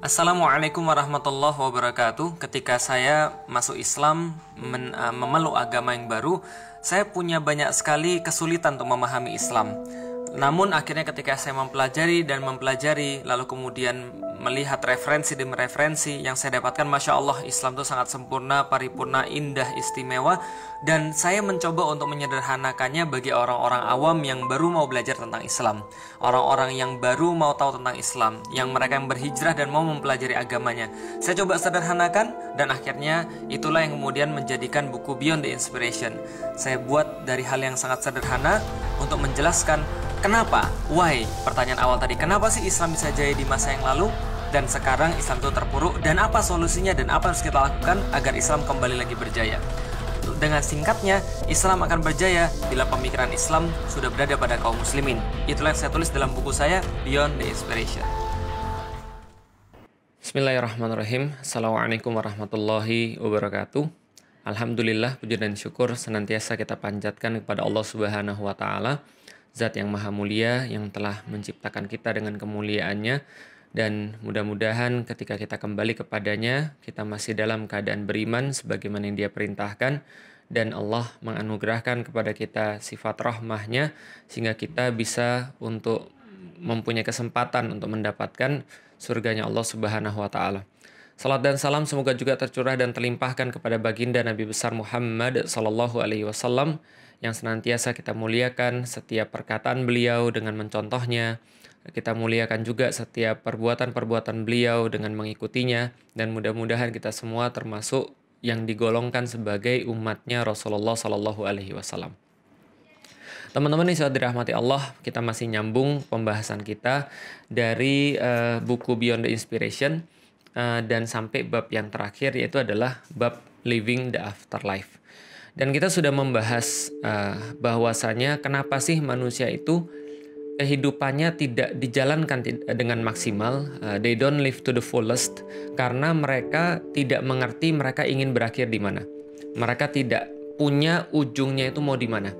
Assalamualaikum warahmatullahi wabarakatuh. Ketika saya masuk Islam, memeluk agama yang baru, saya punya banyak sekali kesulitan untuk memahami Islam. Namun akhirnya ketika saya mempelajari, lalu kemudian melihat referensi demi referensi yang saya dapatkan, Masya Allah, Islam itu sangat sempurna, paripurna, indah, istimewa. Dan saya mencoba untuk menyederhanakannya bagi orang-orang awam yang baru mau belajar tentang Islam, orang-orang yang baru mau tahu tentang Islam, yang mereka yang berhijrah dan mau mempelajari agamanya. Saya coba sederhanakan, dan akhirnya itulah yang kemudian menjadikan buku Beyond the Inspiration. Saya buat dari hal yang sangat sederhana untuk menjelaskan kenapa, why, pertanyaan awal tadi, kenapa sih Islam bisa jaya di masa yang lalu dan sekarang Islam itu terpuruk, dan apa solusinya dan apa yang harus kita lakukan agar Islam kembali lagi berjaya. Dengan singkatnya, Islam akan berjaya bila pemikiran Islam sudah berada pada kaum muslimin. Itulah yang saya tulis dalam buku saya, Beyond the Inspiration. Bismillahirrahmanirrahim. Assalamualaikum warahmatullahi wabarakatuh. Alhamdulillah, puji dan syukur senantiasa kita panjatkan kepada Allah Subhanahu wa Ta'ala, Zat yang maha mulia yang telah menciptakan kita dengan kemuliaannya, dan mudah-mudahan ketika kita kembali kepadanya, kita masih dalam keadaan beriman sebagaimana yang Dia perintahkan, dan Allah menganugerahkan kepada kita sifat rahmahnya sehingga kita bisa untuk mempunyai kesempatan untuk mendapatkan surganya Allah Subhanahu wa Ta'ala. Salat dan salam semoga juga tercurah dan terlimpahkan kepada baginda Nabi besar Muhammad sallallahu alaihi wasallam yang senantiasa kita muliakan setiap perkataan beliau dengan mencontohnya. Kita muliakan juga setiap perbuatan-perbuatan beliau dengan mengikutinya, dan mudah-mudahan kita semua termasuk yang digolongkan sebagai umatnya Rasulullah sallallahu alaihi wasallam. Teman-teman yang sudah dirahmati Allah, kita masih nyambung pembahasan kita dari buku Beyond the Inspiration, dan sampai bab yang terakhir, yaitu adalah bab Living the Afterlife. Dan kita sudah membahas bahwasanya kenapa sih manusia itu kehidupannya tidak dijalankan dengan maksimal, they don't live to the fullest, karena mereka tidak mengerti mereka ingin berakhir di mana. Mereka tidak punya ujungnya itu mau di mana.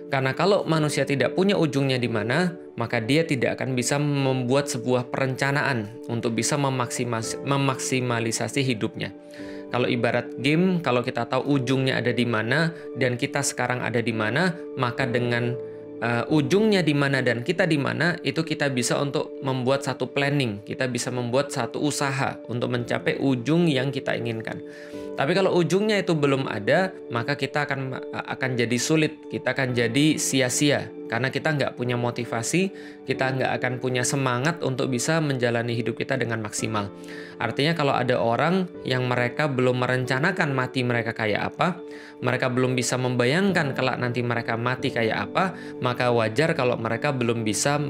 Karena kalau manusia tidak punya ujungnya di mana, maka dia tidak akan bisa membuat sebuah perencanaan untuk bisa memaksimalisasi hidupnya. Kalau ibarat game, kalau kita tahu ujungnya ada di mana dan kita sekarang ada di mana, maka dengan ujungnya di mana dan kita di mana, itu kita bisa untuk membuat satu planning, kita bisa membuat satu usaha untuk mencapai ujung yang kita inginkan. Tapi kalau ujungnya itu belum ada, maka kita akan jadi sulit, kita akan jadi sia-sia karena kita nggak punya motivasi, kita nggak akan punya semangat untuk bisa menjalani hidup kita dengan maksimal. Artinya kalau ada orang yang mereka belum merencanakan mati mereka kayak apa, mereka belum bisa membayangkan kelak nanti mereka mati kayak apa, maka wajar kalau mereka belum bisa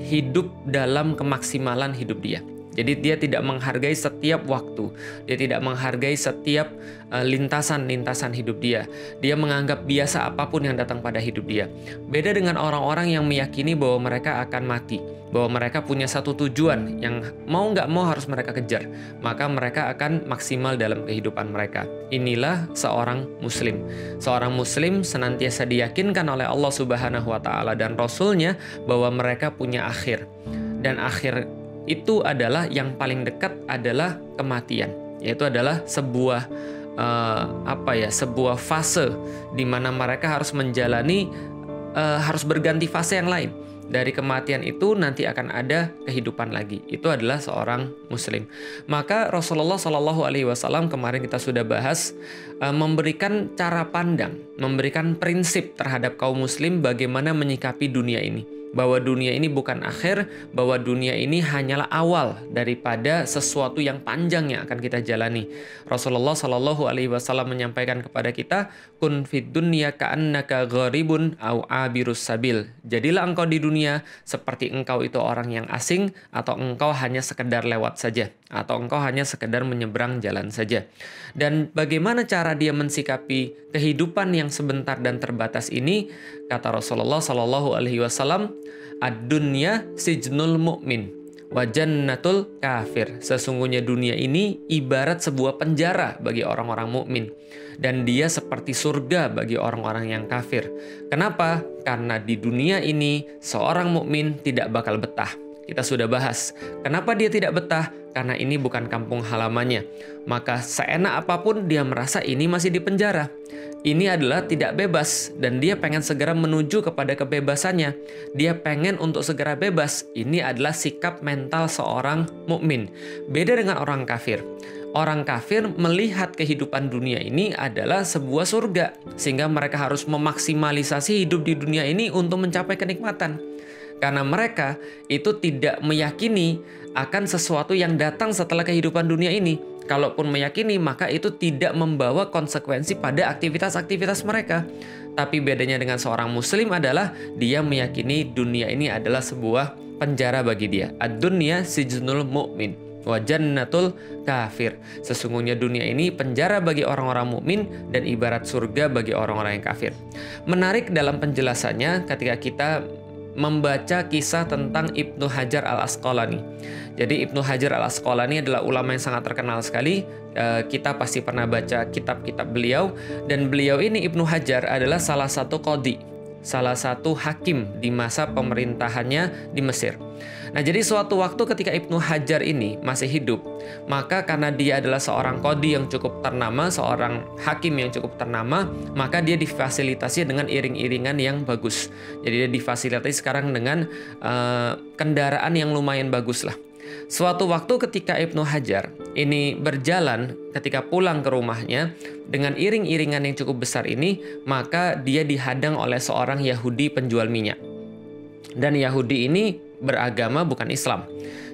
hidup dalam kemaksimalan hidup dia. Jadi dia tidak menghargai setiap waktu, dia tidak menghargai setiap lintasan-lintasan hidup dia. Dia menganggap biasa apapun yang datang pada hidup dia. Beda dengan orang-orang yang meyakini bahwa mereka akan mati, bahwa mereka punya satu tujuan yang mau nggak mau harus mereka kejar, maka mereka akan maksimal dalam kehidupan mereka. Inilah seorang muslim. Seorang muslim senantiasa diyakinkan oleh Allah Subhanahu wa Ta'ala dan Rasul-Nya bahwa mereka punya akhir. Dan akhir itu adalah yang paling dekat adalah kematian, yaitu adalah sebuah sebuah fase di mana mereka harus menjalani, harus berganti fase yang lain. Dari kematian itu nanti akan ada kehidupan lagi. Itu adalah seorang muslim. Maka Rasulullah Shallallahu Alaihi Wasallam kemarin kita sudah bahas, memberikan cara pandang, memberikan prinsip terhadap kaum muslim bagaimana menyikapi dunia ini. Bahwa dunia ini bukan akhir, bahwa dunia ini hanyalah awal daripada sesuatu yang panjang yang akan kita jalani. Rasulullah Shallallahu Alaihi Wasallam menyampaikan kepada kita, kun fid dunya ka'annaka gharibun au abirus sabil. Jadilah engkau di dunia seperti engkau itu orang yang asing, atau engkau hanya sekedar lewat saja, atau engkau hanya sekedar menyeberang jalan saja. Dan bagaimana cara dia mensikapi kehidupan yang sebentar dan terbatas ini? Kata Rasulullah Shallallahu Alaihi Wasallam, ad-dunya sijnul mu'min wa jannatul kafir. Sesungguhnya dunia ini ibarat sebuah penjara bagi orang-orang mukmin, dan dia seperti surga bagi orang-orang yang kafir. Kenapa? Karena di dunia ini seorang mukmin tidak bakal betah. Kita sudah bahas. Kenapa dia tidak betah? Karena ini bukan kampung halamannya. Maka seenak apapun dia merasa ini masih di penjara. Ini adalah tidak bebas dan dia pengen segera menuju kepada kebebasannya. Dia pengen untuk segera bebas. Ini adalah sikap mental seorang mukmin. Beda dengan orang kafir. Orang kafir melihat kehidupan dunia ini adalah sebuah surga, sehingga mereka harus memaksimalisasi hidup di dunia ini untuk mencapai kenikmatan. Karena mereka itu tidak meyakini akan sesuatu yang datang setelah kehidupan dunia ini. Kalaupun meyakini, maka itu tidak membawa konsekuensi pada aktivitas-aktivitas mereka. Tapi bedanya dengan seorang muslim adalah dia meyakini dunia ini adalah sebuah penjara bagi dia. Ad-dunya sijnul mu'min wa jannatul kafir. Sesungguhnya dunia ini penjara bagi orang-orang mukmin dan ibarat surga bagi orang-orang yang kafir. Menarik dalam penjelasannya ketika kita membaca kisah tentang Ibnu Hajar al-Asqalani. Jadi Ibnu Hajar al-Asqalani adalah ulama yang sangat terkenal sekali. Kita pasti pernah baca kitab-kitab beliau, dan beliau ini Ibnu Hajar adalah salah satu qadhi, salah satu hakim di masa pemerintahannya di Mesir. Nah, jadi suatu waktu ketika Ibnu Hajar ini masih hidup, maka karena dia adalah seorang qadhi yang cukup ternama, seorang hakim yang cukup ternama, maka dia difasilitasi dengan iring-iringan yang bagus. Jadi dia difasilitasi sekarang dengan kendaraan yang lumayan bagus lah. Suatu waktu ketika Ibnu Hajar ini berjalan, ketika pulang ke rumahnya dengan iring-iringan yang cukup besar ini, maka dia dihadang oleh seorang Yahudi penjual minyak. Dan Yahudi ini beragama bukan Islam.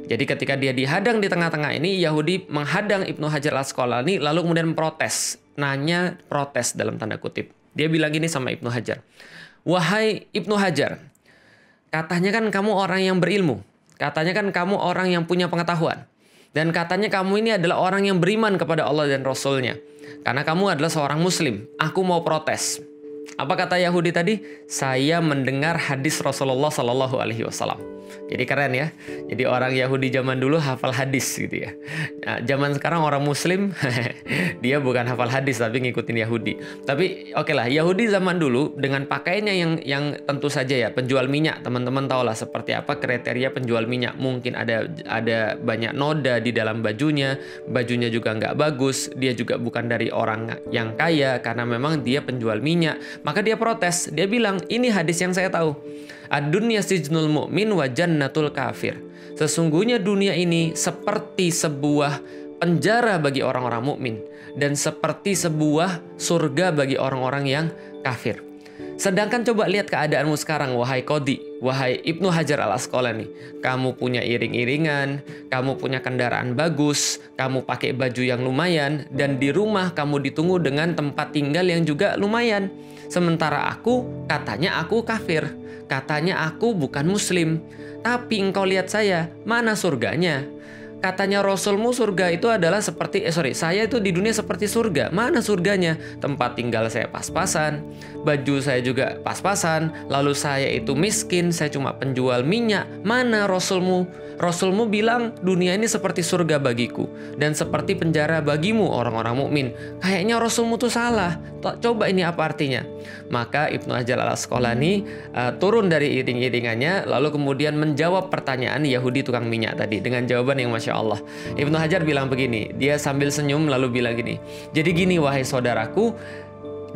Jadi ketika dia dihadang di tengah-tengah ini, Yahudi menghadang Ibnu Hajar al-Asqalani lalu kemudian protes. Nanya protes dalam tanda kutip. Dia bilang gini sama Ibnu Hajar. "Wahai Ibnu Hajar, katanya kan kamu orang yang berilmu. Katanya kan kamu orang yang punya pengetahuan. Dan katanya kamu ini adalah orang yang beriman kepada Allah dan Rasul-Nya. Karena kamu adalah seorang muslim. Aku mau protes." Apa kata Yahudi tadi? "Saya mendengar hadis Rasulullah Sallallahu Alaihi Wasallam." Jadi keren ya. Jadi orang Yahudi zaman dulu hafal hadis gitu ya. Nah, zaman sekarang orang Muslim dia bukan hafal hadis tapi ngikutin Yahudi. Tapi oke lah, Yahudi zaman dulu dengan pakaiannya yang tentu saja ya penjual minyak. Teman-teman tahu lah seperti apa kriteria penjual minyak. Mungkin ada banyak noda di dalam bajunya juga nggak bagus. Dia juga bukan dari orang yang kaya karena memang dia penjual minyak. Maka dia protes. Dia bilang, "Ini hadis yang saya tahu. Ad-dunya sijnul mu'min wa jannatul kafir." Sesungguhnya dunia ini seperti sebuah penjara bagi orang-orang mukmin dan seperti sebuah surga bagi orang-orang yang kafir. Sedangkan coba lihat keadaanmu sekarang, wahai qadhi, wahai Ibnu Hajar al-Asqalani. Kamu punya iring-iringan, kamu punya kendaraan bagus, kamu pakai baju yang lumayan, dan di rumah kamu ditunggu dengan tempat tinggal yang juga lumayan. Sementara katanya aku kafir, katanya aku bukan muslim. Tapi engkau lihat saya, mana surganya? Katanya Rasulmu surga itu adalah saya itu di dunia seperti surga. Mana surganya? Tempat tinggal saya pas-pasan, baju saya juga pas-pasan, lalu saya itu miskin, saya cuma penjual minyak. Mana Rasulmu? Rasulmu bilang dunia ini seperti surga bagiku dan seperti penjara bagimu orang-orang mukmin. Kayaknya Rasulmu tuh salah. Coba ini apa artinya? Maka Ibnu Hajar al-Asqalani turun dari iring-iringannya lalu kemudian menjawab pertanyaan Yahudi tukang minyak tadi dengan jawaban yang Masya Allah. Ibnu Hajar bilang begini, dia sambil senyum lalu bilang gini, "Jadi gini wahai saudaraku,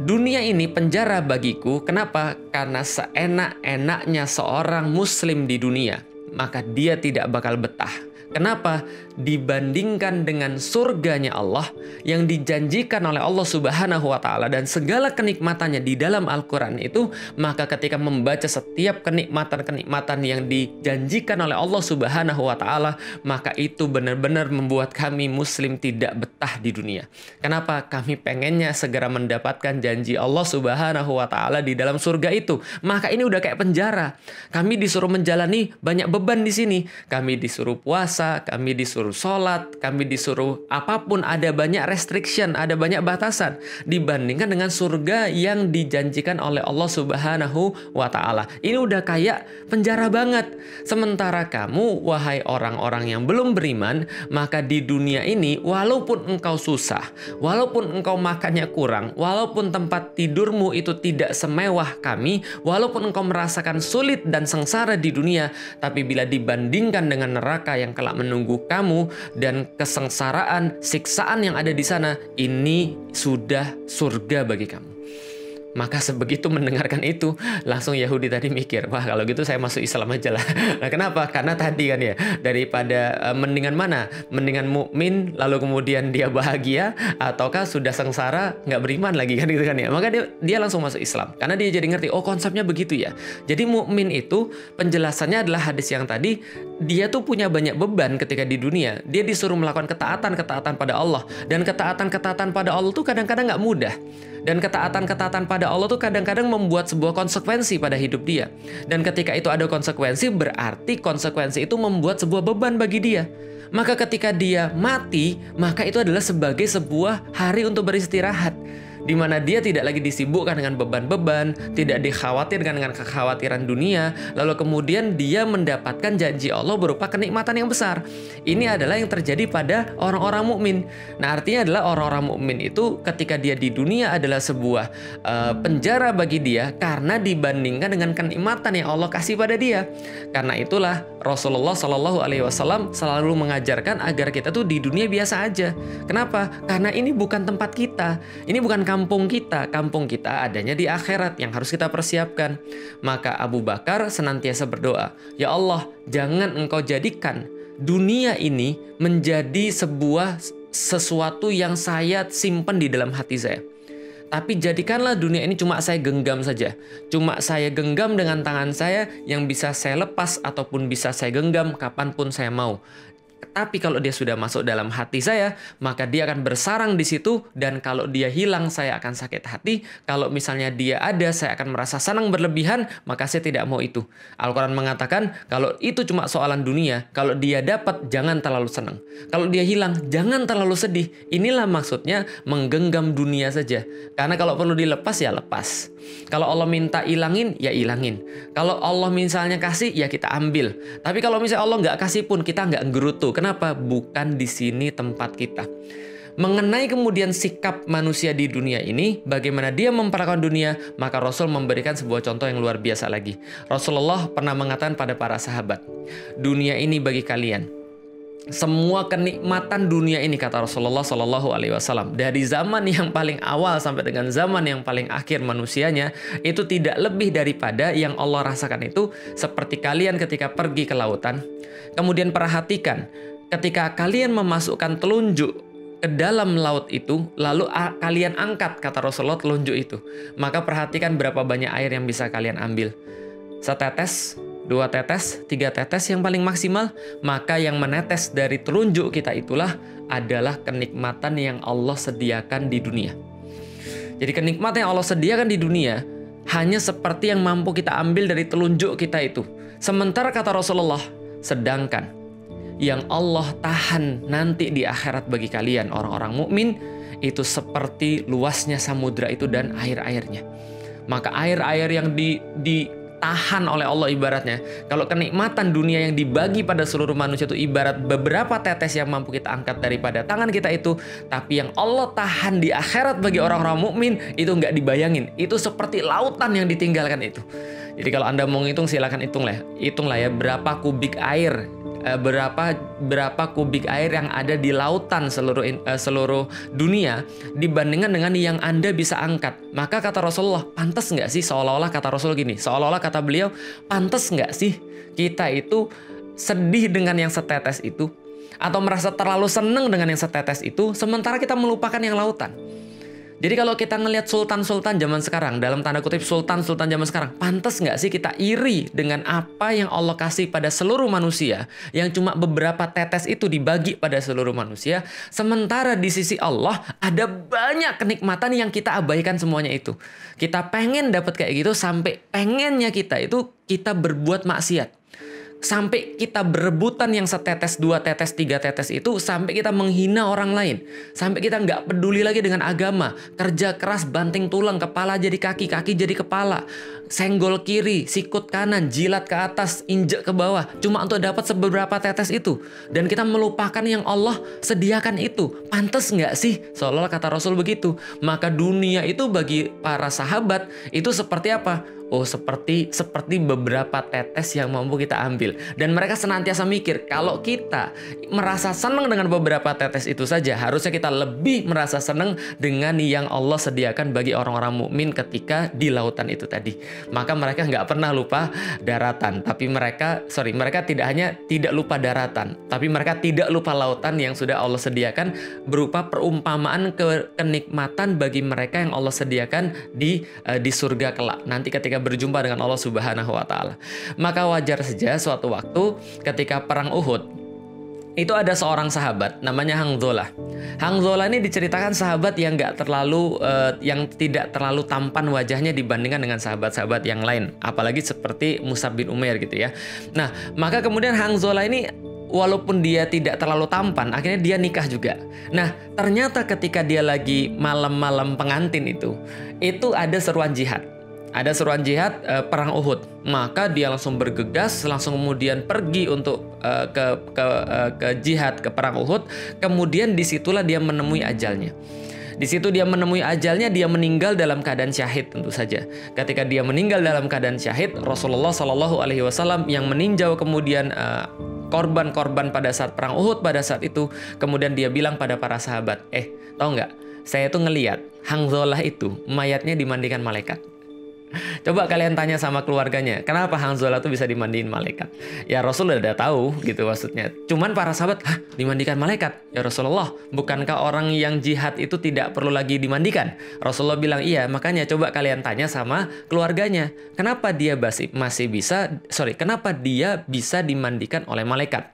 dunia ini penjara bagiku. Kenapa? Karena seenak-enaknya seorang muslim di dunia, maka dia tidak bakal betah. Kenapa? Dibandingkan dengan surganya Allah yang dijanjikan oleh Allah Subhanahu wa Ta'ala dan segala kenikmatannya di dalam Al-Quran itu, maka ketika membaca setiap kenikmatan-kenikmatan yang dijanjikan oleh Allah Subhanahu wa Ta'ala, maka itu benar-benar membuat kami muslim tidak betah di dunia. Kenapa? Kami pengennya segera mendapatkan janji Allah Subhanahu wa Ta'ala di dalam surga itu. Maka ini udah kayak penjara. Kami disuruh menjalani banyak beban di sini. Kami disuruh puasa, puasa, kami disuruh sholat, kami disuruh apapun, ada banyak restriction, ada banyak batasan dibandingkan dengan surga yang dijanjikan oleh Allah Subhanahu wa Ta'ala. Ini udah kayak penjara banget. Sementara kamu, wahai orang-orang yang belum beriman, maka di dunia ini walaupun engkau susah, walaupun engkau makannya kurang, walaupun tempat tidurmu itu tidak semewah kami, walaupun engkau merasakan sulit dan sengsara di dunia, tapi bila dibandingkan dengan neraka yang kelak menunggu kamu dan kesengsaraan, siksaan yang ada di sana, ini sudah surga bagi kamu. Maka sebegitu mendengarkan itu, langsung Yahudi tadi mikir, wah kalau gitu saya masuk Islam aja lah. Nah kenapa? Karena tadi kan ya, daripada mendingan mana? Mendingan mukmin lalu kemudian dia bahagia, ataukah sudah sengsara nggak beriman lagi kan gitu kan ya. Maka dia langsung masuk Islam. Karena dia jadi ngerti, oh konsepnya begitu ya. Jadi mukmin itu penjelasannya adalah hadis yang tadi, dia tuh punya banyak beban ketika di dunia. Dia disuruh melakukan ketaatan pada Allah. Dan ketaatan pada Allah tuh kadang-kadang nggak mudah. Dan ketaatan pada Allah tuh kadang-kadang membuat sebuah konsekuensi pada hidup dia. Dan ketika itu ada konsekuensi, berarti konsekuensi itu membuat sebuah beban bagi dia. Maka ketika dia mati, maka itu adalah sebagai sebuah hari untuk beristirahat, di mana dia tidak lagi disibukkan dengan beban-beban, tidak dikhawatirkan dengan kekhawatiran dunia, lalu kemudian dia mendapatkan janji Allah berupa kenikmatan yang besar. Ini adalah yang terjadi pada orang-orang mukmin. Nah, artinya adalah orang-orang mukmin itu ketika dia di dunia adalah sebuah penjara bagi dia karena dibandingkan dengan kenikmatan yang Allah kasih pada dia. Karena itulah Rasulullah Shallallahu Alaihi Wasallam selalu mengajarkan agar kita tuh di dunia biasa aja. Kenapa? Karena ini bukan tempat kita, ini bukan kampung kita adanya di akhirat yang harus kita persiapkan. Maka Abu Bakar senantiasa berdoa, ya Allah, jangan engkau jadikan dunia ini menjadi sesuatu yang saya simpan di dalam hati saya. Tapi jadikanlah dunia ini cuma saya genggam saja. Cuma saya genggam dengan tangan saya yang bisa saya lepas ataupun bisa saya genggam kapanpun saya mau. Tapi kalau dia sudah masuk dalam hati saya, maka dia akan bersarang di situ, dan kalau dia hilang, saya akan sakit hati. Kalau misalnya dia ada, saya akan merasa senang berlebihan, maka saya tidak mau itu. Al-Quran mengatakan, kalau itu cuma soalan dunia, kalau dia dapat, jangan terlalu senang. Kalau dia hilang, jangan terlalu sedih. Inilah maksudnya menggenggam dunia saja. Karena kalau perlu dilepas, ya lepas. Kalau Allah minta ilangin, ya ilangin. Kalau Allah misalnya kasih, ya kita ambil. Tapi kalau misalnya Allah nggak kasih pun, kita nggak gerutu. Kenapa? Bukan di sini tempat kita. Mengenai kemudian sikap manusia di dunia ini, bagaimana dia memperlakukan dunia, maka Rasul memberikan sebuah contoh yang luar biasa lagi. Rasulullah pernah mengatakan pada para sahabat, dunia ini bagi kalian, semua kenikmatan dunia ini, kata Rasulullah Shallallahu Alaihi Wasallam, dari zaman yang paling awal sampai dengan zaman yang paling akhir manusianya, itu tidak lebih daripada yang Allah rasakan itu seperti kalian ketika pergi ke lautan. Kemudian perhatikan, ketika kalian memasukkan telunjuk ke dalam laut itu, lalu kalian angkat, kata Rasulullah, telunjuk itu, maka perhatikan berapa banyak air yang bisa kalian ambil. Setetes, 2 tetes, 3 tetes yang paling maksimal, maka yang menetes dari telunjuk kita itulah adalah kenikmatan yang Allah sediakan di dunia. Jadi kenikmatan yang Allah sediakan di dunia hanya seperti yang mampu kita ambil dari telunjuk kita itu. Sementara kata Rasulullah, sedangkan yang Allah tahan nanti di akhirat bagi kalian orang-orang mukmin itu seperti luasnya samudra itu dan air-airnya. Maka air-air yang ditahan oleh Allah ibaratnya, kalau kenikmatan dunia yang dibagi pada seluruh manusia itu ibarat beberapa tetes yang mampu kita angkat daripada tangan kita itu, tapi yang Allah tahan di akhirat bagi orang-orang mukmin itu nggak dibayangin. Itu seperti lautan yang ditinggalkan itu. Jadi kalau Anda mau ngitung, silakan hitunglah ya berapa kubik air, berapa kubik air yang ada di lautan seluruh dunia dibandingkan dengan yang Anda bisa angkat. Maka kata Rasulullah, pantas nggak sih, seolah-olah kata Rasul gini, seolah-olah kata beliau, pantas nggak sih kita itu sedih dengan yang setetes itu, atau merasa terlalu senang dengan yang setetes itu, sementara kita melupakan yang lautan. Jadi kalau kita ngelihat sultan-sultan zaman sekarang, dalam tanda kutip sultan-sultan zaman sekarang, pantas nggak sih kita iri dengan apa yang Allah kasih pada seluruh manusia, yang cuma beberapa tetes itu dibagi pada seluruh manusia, sementara di sisi Allah ada banyak kenikmatan yang kita abaikan semuanya itu. Kita pengen dapat kayak gitu, sampai pengennya kita itu kita berbuat maksiat. Sampai kita berebutan yang setetes, 2 tetes, 3 tetes itu, sampai kita menghina orang lain. Sampai kita nggak peduli lagi dengan agama. Kerja keras, banting tulang, kepala jadi kaki, kaki jadi kepala. Senggol kiri, sikut kanan, jilat ke atas, injek ke bawah. Cuma untuk dapat seberapa tetes itu. Dan kita melupakan yang Allah sediakan itu. Pantes nggak sih? Seolah-olah kata Rasul begitu. Maka dunia itu bagi para sahabat itu seperti apa? Oh, seperti beberapa tetes yang mampu kita ambil. Dan mereka senantiasa mikir, kalau kita merasa senang dengan beberapa tetes itu saja, harusnya kita lebih merasa senang dengan yang Allah sediakan bagi orang-orang mukmin ketika di lautan itu tadi. Maka mereka nggak pernah lupa daratan. Tapi mereka tidak hanya tidak lupa daratan, tapi mereka tidak lupa lautan yang sudah Allah sediakan berupa perumpamaan kenikmatan bagi mereka yang Allah sediakan di surga kelak. Nanti ketika berjumpa dengan Allah Subhanahu wa Ta'ala. Maka wajar saja suatu waktu ketika perang Uhud, itu ada seorang sahabat namanya Hanzalah. Hanzalah ini diceritakan sahabat yang yang tidak terlalu tampan wajahnya dibandingkan dengan sahabat-sahabat yang lain, apalagi seperti Mus'ab bin Umair gitu ya. Nah, maka kemudian Hanzalah ini walaupun dia tidak terlalu tampan, akhirnya dia nikah juga. Nah, ternyata ketika dia lagi malam-malam pengantin itu ada seruan jihad. Ada seruan jihad perang Uhud. Maka dia langsung bergegas, langsung kemudian pergi untuk ke jihad, ke perang Uhud. Kemudian disitulah dia menemui ajalnya. Di situ dia menemui ajalnya, dia meninggal dalam keadaan syahid tentu saja. Ketika dia meninggal dalam keadaan syahid, Rasulullah Shallallahu Alaihi Wasallam yang meninjau kemudian korban-korban pada saat perang Uhud pada saat itu, kemudian dia bilang pada para sahabat, tahu nggak? Saya tuh ngeliat Hanzalah itu mayatnya dimandikan malaikat. Coba kalian tanya sama keluarganya, kenapa Hanzalah tuh bisa dimandiin malaikat? Ya Rasul udah tahu gitu maksudnya. Cuman para sahabat, dimandikan malaikat? Ya Rasulullah, bukankah orang yang jihad itu tidak perlu lagi dimandikan? Rasulullah bilang iya, makanya coba kalian tanya sama keluarganya, kenapa dia bisa dimandikan oleh malaikat?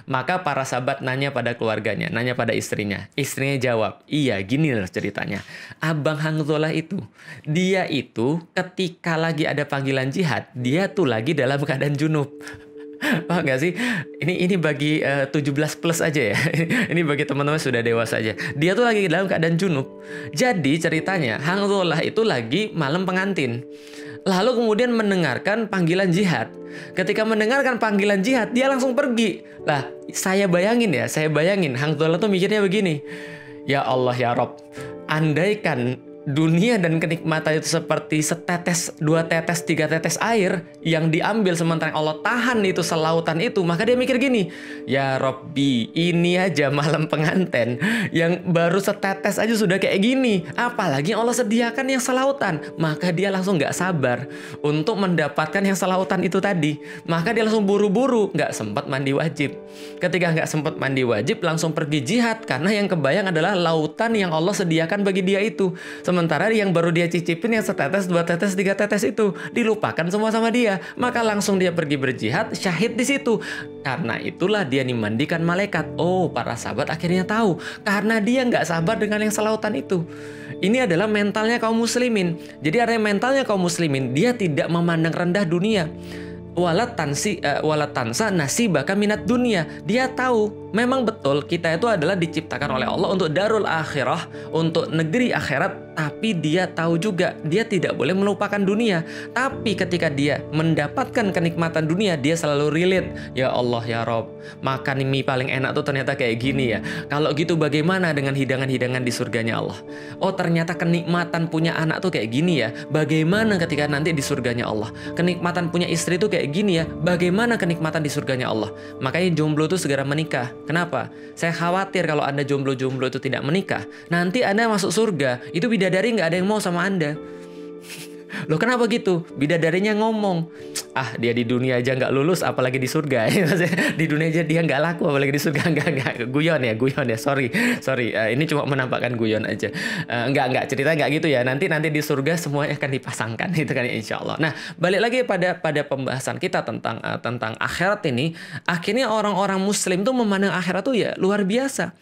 Maka para sahabat nanya pada keluarganya, nanya pada istrinya. Istrinya jawab, iya gini loh ceritanya. Abang Hanzalah itu, dia itu ketika lagi ada panggilan jihad, dia tuh lagi dalam keadaan junub. Paham gak sih? Ini bagi 17 plus aja ya. Ini bagi teman-teman sudah dewasa aja. Dia tuh lagi dalam keadaan junub. Jadi ceritanya Hanzalah itu lagi malam pengantin. Lalu kemudian mendengarkan panggilan jihad. Ketika mendengarkan panggilan jihad, dia langsung pergi. Lah, saya bayangin Hanzalah tuh mikirnya begini. Ya Allah ya Rob, andaikan dunia dan kenikmatan itu seperti setetes, 2 tetes, 3 tetes air yang diambil sementara Allah tahan itu selautan itu, maka dia mikir gini, ya Robbi, ini aja malam pengantin yang baru setetes aja sudah kayak gini, apalagi Allah sediakan yang selautan. Maka dia langsung nggak sabar untuk mendapatkan yang selautan itu tadi. Maka dia langsung buru-buru, nggak sempat mandi wajib. Ketika nggak sempat mandi wajib, langsung pergi jihad, karena yang kebayang adalah lautan yang Allah sediakan bagi dia itu. Sementara yang baru dia cicipin yang setetes, 2 tetes, 3 tetes itu dilupakan semua sama dia. Maka langsung dia pergi berjihad, syahid di situ. Karena itulah dia dimandikan malaikat. Oh, para sahabat akhirnya tahu. Karena dia nggak sabar dengan yang selautan itu. Ini adalah mentalnya kaum muslimin. Jadi artinya mentalnya kaum muslimin, dia tidak memandang rendah dunia. Walatansa nasibaka minat dunia. Dia tahu memang betul kita itu adalah diciptakan oleh Allah untuk darul akhirah, untuk negeri akhirat. Tapi dia tahu juga dia tidak boleh melupakan dunia. Tapi ketika dia mendapatkan kenikmatan dunia, dia selalu relate. Ya Allah ya Rob, makan mie paling enak tuh ternyata kayak gini ya. Kalau gitu bagaimana dengan hidangan-hidangan di surganya Allah? Oh ternyata kenikmatan punya anak tuh kayak gini ya. Bagaimana ketika nanti di surganya Allah? Kenikmatan punya istri tuh kayak gini ya. Bagaimana kenikmatan di surganya Allah? Makanya jomblo tuh segera menikah. Kenapa? Saya khawatir kalau Anda jomblo-jomblo itu tidak menikah, nanti Anda masuk surga, itu bidadari nggak ada yang mau sama Anda. Loh kenapa gitu? Bidadarinya ngomong, dia di dunia aja nggak lulus, apalagi di surga. Di dunia aja dia nggak laku, apalagi di surga. Nggak. Guyon ya. Sorry. Ini cuma menampakkan guyon aja. Nggak cerita nggak gitu ya. Nanti di surga semuanya akan dipasangkan, itu kan insya Allah. Nah, balik lagi pada pembahasan kita tentang akhirat ini. Akhirnya orang-orang Muslim tuh memandang akhirat tuh ya luar biasa.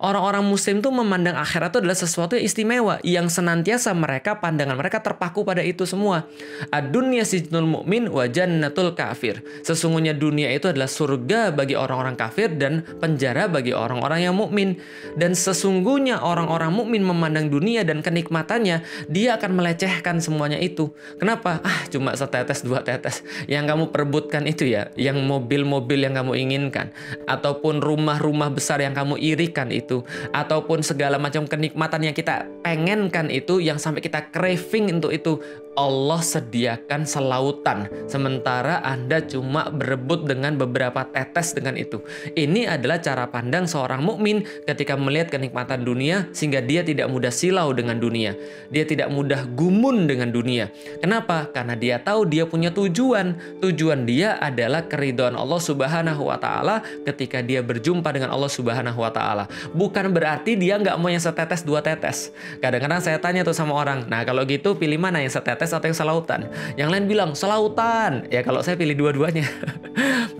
Orang-orang muslim tuh memandang akhirat itu adalah sesuatu yang istimewa, yang senantiasa pandangan mereka terpaku pada itu semua. Ad-dunya sijnul mu'min wa jannatul kafir. Sesungguhnya dunia itu adalah surga bagi orang-orang kafir dan penjara bagi orang-orang yang mukmin. Dan sesungguhnya orang-orang mukmin memandang dunia dan kenikmatannya, dia akan melecehkan semuanya itu. Kenapa? Cuma setetes dua tetes. Yang kamu perebutkan itu ya, yang mobil-mobil yang kamu inginkan, ataupun rumah-rumah besar yang kamu irikan itu, ataupun segala macam kenikmatan yang kita pengenkan itu, yang sampai kita craving untuk itu, Allah sediakan selautan, sementara Anda cuma berebut dengan beberapa tetes dengan itu. Ini adalah cara pandang seorang mukmin ketika melihat kenikmatan dunia, sehingga dia tidak mudah silau dengan dunia. Dia tidak mudah gumun dengan dunia. Kenapa? Karena dia tahu dia punya tujuan. Tujuan dia adalah keridhaan Allah Subhanahu wa Ta'ala ketika dia berjumpa dengan Allah Subhanahu wa Ta'ala. Bukan berarti dia nggak mau yang setetes dua tetes. Kadang-kadang saya tanya tuh sama orang, nah kalau gitu pilih mana, yang setetes atau yang selautan? Yang lain bilang selautan. Ya kalau saya pilih dua-duanya.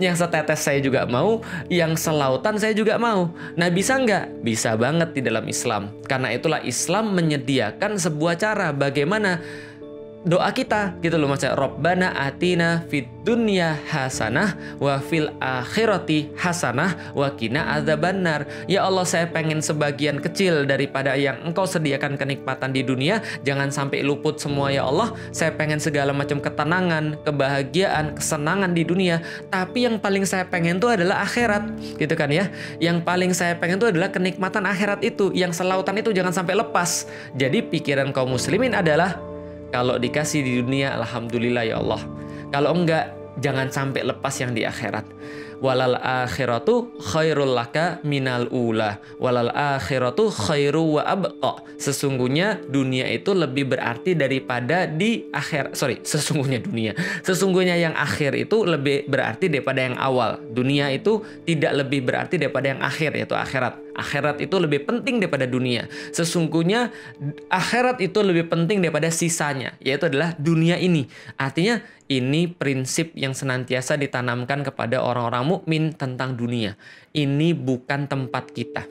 Yang setetes saya juga mau, yang selautan saya juga mau. Nah bisa nggak? Bisa banget di dalam Islam. Karena itulah Islam menyediakan sebuah cara bagaimana doa kita gitu loh, maksudnya Rabbana atina fid dunya hasanah wa fil akhirati hasanah wa qina adzabannar. Ya Allah, saya pengen sebagian kecil daripada yang Engkau sediakan kenikmatan di dunia, jangan sampai luput semua ya Allah. Saya pengen segala macam ketenangan, kebahagiaan, kesenangan di dunia, tapi yang paling saya pengen tuh adalah akhirat, gitu kan ya. Yang paling saya pengen tuh adalah kenikmatan akhirat itu, yang selautan itu jangan sampai lepas. Jadi pikiran kaum muslimin adalah, kalau dikasih di dunia, alhamdulillah ya Allah. Kalau enggak, jangan sampai lepas yang di akhirat. Walal akhiratu khairul laka minal ula. Walal akhiratu khairu wa abqa. Sesungguhnya dunia itu lebih berarti daripada di akhir. Sesungguhnya yang akhir itu lebih berarti daripada yang awal. Dunia itu tidak lebih berarti daripada yang akhir, yaitu akhirat. Akhirat itu lebih penting daripada dunia. Sesungguhnya akhirat itu lebih penting daripada sisanya, yaitu adalah dunia ini. Artinya ini prinsip yang senantiasa ditanamkan kepada orang-orang mukmin tentang dunia. Ini bukan tempat kita.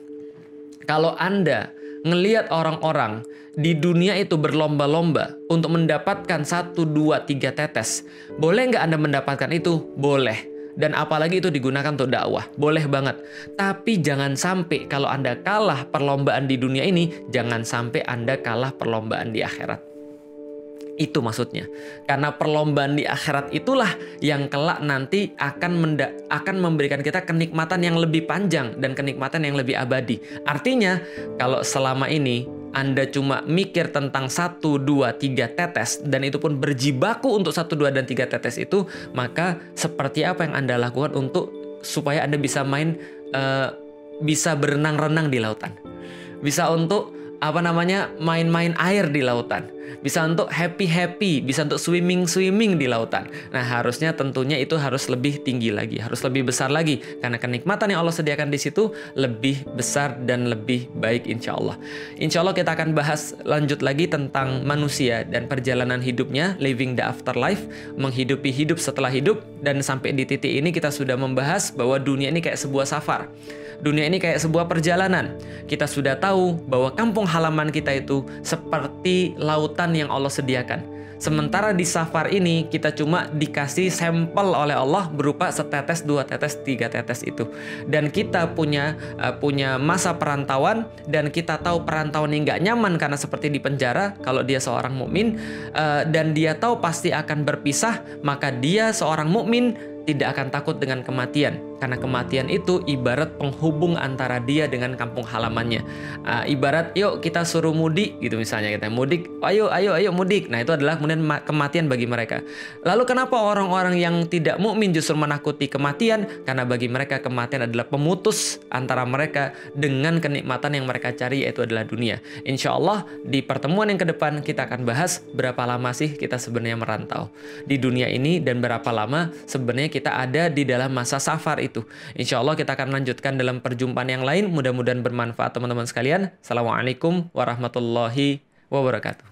Kalau Anda ngelihat orang-orang di dunia itu berlomba-lomba untuk mendapatkan 1, 2, 3 tetes, boleh nggak Anda mendapatkan itu? Boleh. Dan apalagi itu digunakan untuk dakwah, boleh banget. Tapi jangan sampai kalau Anda kalah perlombaan di dunia ini, jangan sampai Anda kalah perlombaan di akhirat. Itu maksudnya. Karena perlombaan di akhirat itulah yang kelak nanti akan memberikan kita kenikmatan yang lebih panjang dan kenikmatan yang lebih abadi. Artinya, kalau selama ini Anda cuma mikir tentang 1, 2, 3 tetes, dan itu pun berjibaku untuk 1, 2, dan 3 tetes itu, maka seperti apa yang Anda lakukan untuk supaya Anda bisa bisa berenang-renang di lautan, bisa untuk main-main air di lautan, bisa untuk happy, bisa untuk swimming di lautan. Nah, harusnya tentunya itu harus lebih tinggi lagi, harus lebih besar lagi, karena kenikmatan yang Allah sediakan di situ lebih besar dan lebih baik, insya Allah. Insya Allah kita akan bahas lanjut lagi tentang manusia dan perjalanan hidupnya, living the afterlife, menghidupi hidup setelah hidup. Dan sampai di titik ini kita sudah membahas bahwa dunia ini kayak sebuah safar. Dunia ini kayak sebuah perjalanan. Kita sudah tahu bahwa kampung halaman kita itu seperti lautan yang Allah sediakan. Sementara di safar ini kita cuma dikasih sampel oleh Allah berupa setetes, 2 tetes, 3 tetes itu. Dan kita punya masa perantauan, dan kita tahu perantauan ini nggak nyaman karena seperti di penjara kalau dia seorang mukmin, dan dia tahu pasti akan berpisah, maka dia seorang mukmin tidak akan takut dengan kematian. Karena kematian itu ibarat penghubung antara dia dengan kampung halamannya. Ibarat yuk kita suruh mudik gitu, misalnya kita mudik, ayo mudik. Nah, itu adalah kemudian kematian bagi mereka. Lalu kenapa orang-orang yang tidak mukmin justru menakuti kematian? Karena bagi mereka kematian adalah pemutus antara mereka dengan kenikmatan yang mereka cari, yaitu adalah dunia. Insya Allah di pertemuan yang ke depan kita akan bahas berapa lama sih kita sebenarnya merantau di dunia ini, dan berapa lama sebenarnya kita ada di dalam masa safar itu. Insya Allah kita akan lanjutkan dalam perjumpaan yang lain. Mudah-mudahan bermanfaat teman-teman sekalian. Assalamualaikum warahmatullahi wabarakatuh.